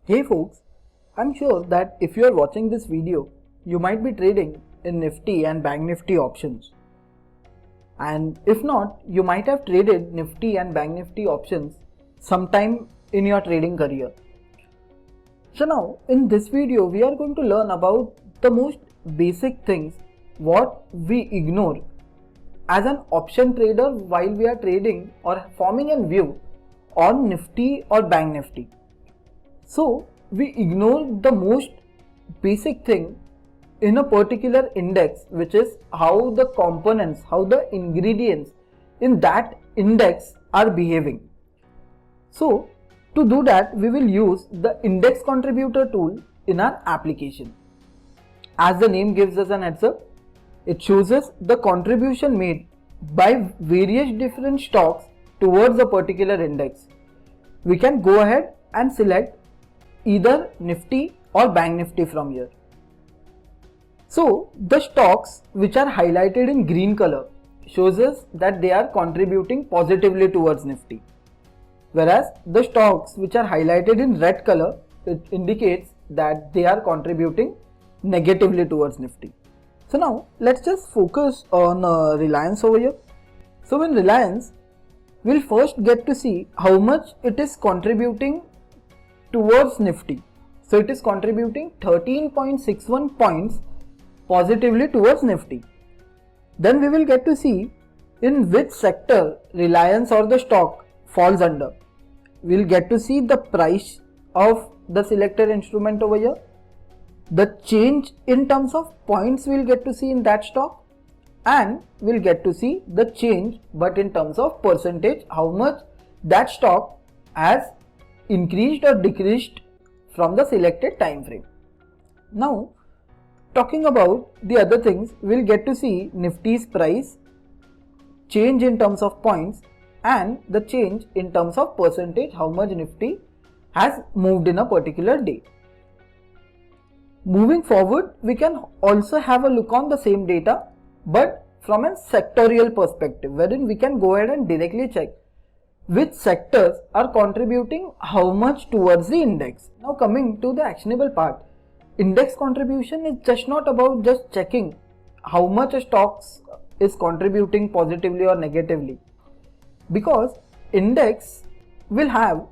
Hey folks, I'm sure that if you are watching this video, you might be trading in Nifty and Bank Nifty options. And if not, you might have traded Nifty and Bank Nifty options sometime in your trading career. So now in this video, we are going to learn about the most basic things what we ignore as an option trader while we are trading or forming a view on Nifty or Bank Nifty. So we ignore the most basic thing in a particular index, which is how the components, how the ingredients in that index are behaving. So to do that, we will use the index contributor tool in our application. As the name gives us an heads up, it shows us the contribution made by various different stocks towards a particular index. We can go ahead and select either Nifty or Bank Nifty from here. So the stocks which are highlighted in green color shows us that they are contributing positively towards Nifty, whereas the stocks which are highlighted in red color, it indicates that they are contributing negatively towards Nifty. So now let's just focus on Reliance over here. So in Reliance, we'll first get to see how much it is contributing towards Nifty. So it is contributing 13.61 points positively towards Nifty. Then we will get to see in which sector Reliance or the stock falls under. We'll get to see the price of the selected instrument over here, the change in terms of points we'll get to see in that stock, and we'll get to see the change but in terms of percentage, how much that stock has increased or decreased from the selected time frame. Now talking about the other things, we'll get to see Nifty's price, change in terms of points, and the change in terms of percentage, how much Nifty has moved in a particular day. Moving forward, we can also have a look on the same data but from a sectorial perspective, wherein we can go ahead and directly check which sectors are contributing how much towards the index. Now coming to the actionable part, index contribution is just not about just checking how much a stock is contributing positively or negatively, because index will have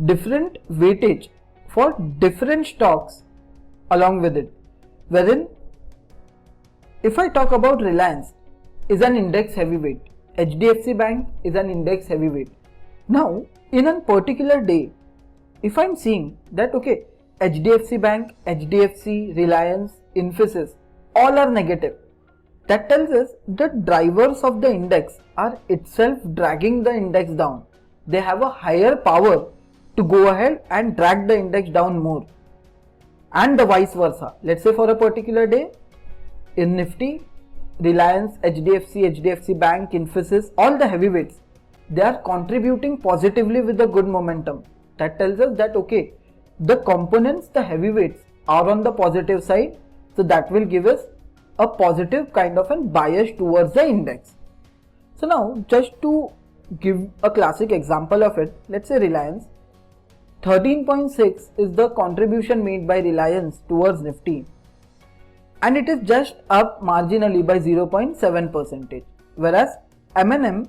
different weightage for different stocks along with it, wherein if I talk about Reliance is an index heavyweight, HDFC Bank is an index heavyweight. Now in a particular day, if I'm seeing that okay, HDFC Bank, HDFC, Reliance, Infosys all are negative, that tells us the drivers of the index are itself dragging the index down. They have a higher power to go ahead and drag the index down more, and the vice versa. Let's say for a particular day in Nifty, Reliance, HDFC Bank, Infosys, all the heavyweights, they are contributing positively with a good momentum. That tells us that okay, the components, the heavyweights are on the positive side, so that will give us a positive kind of a bias towards the index. So now just to give a classic example of it, let's say Reliance, 13.6 is the contribution made by Reliance towards Nifty, and it is just up marginally by 0.7%, whereas M&M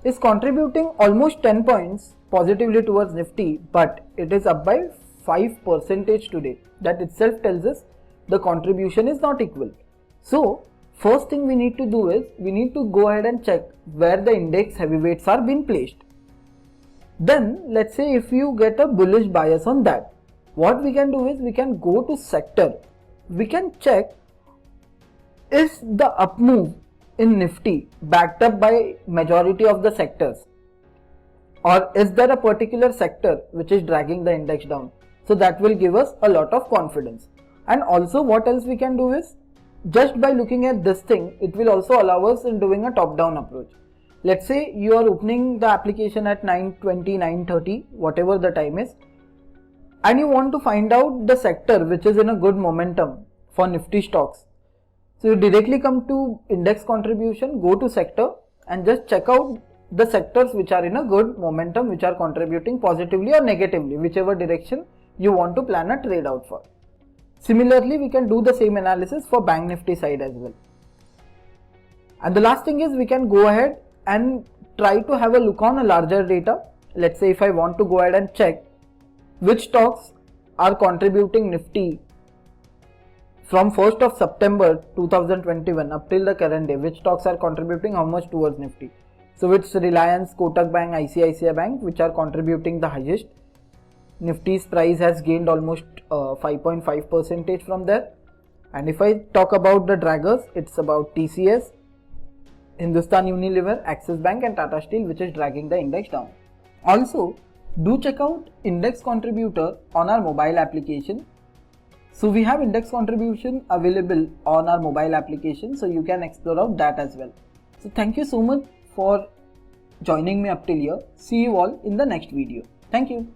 is contributing almost 10 points positively towards Nifty, but it is up by 5% today. That itself tells us the contribution is not equal. So first thing we need to do is we need to go ahead and check where the index heavyweights are being placed. Then let's say if you get a bullish bias on that, what we can do is we can go to sector. We can check, is the up move in Nifty backed up by majority of the sectors, or is there a particular sector which is dragging the index down? So that will give us a lot of confidence. And also what else we can do is, just by looking at this thing, it will also allow us in doing a top down approach. Let's say you are opening the application at 9:20, 9:30, whatever the time is, and you want to find out the sector which is in a good momentum for Nifty stocks. So you directly come to index contribution, go to sector and just check out the sectors which are in a good momentum, which are contributing positively or negatively, whichever direction you want to plan a trade out for. Similarly, we can do the same analysis for Bank Nifty side as well. And the last thing is we can go ahead and try to have a look on a larger data. Let's say if I want to go ahead and check which stocks are contributing Nifty from 1st of September 2021 up till the current day, which stocks are contributing how much towards Nifty. So it's Reliance, Kotak Bank, ICICI Bank which are contributing the highest. Nifty's price has gained almost 5.5% from there. And if I talk about the draggers, it's about TCS, Hindustan Unilever, Axis Bank and Tata Steel which is dragging the index down. Also, do check out index contributor on our mobile application. So we have index contribution available on our mobile application, so you can explore out that as well. So thank you so much for joining me up till here. See you all in the next video. Thank you.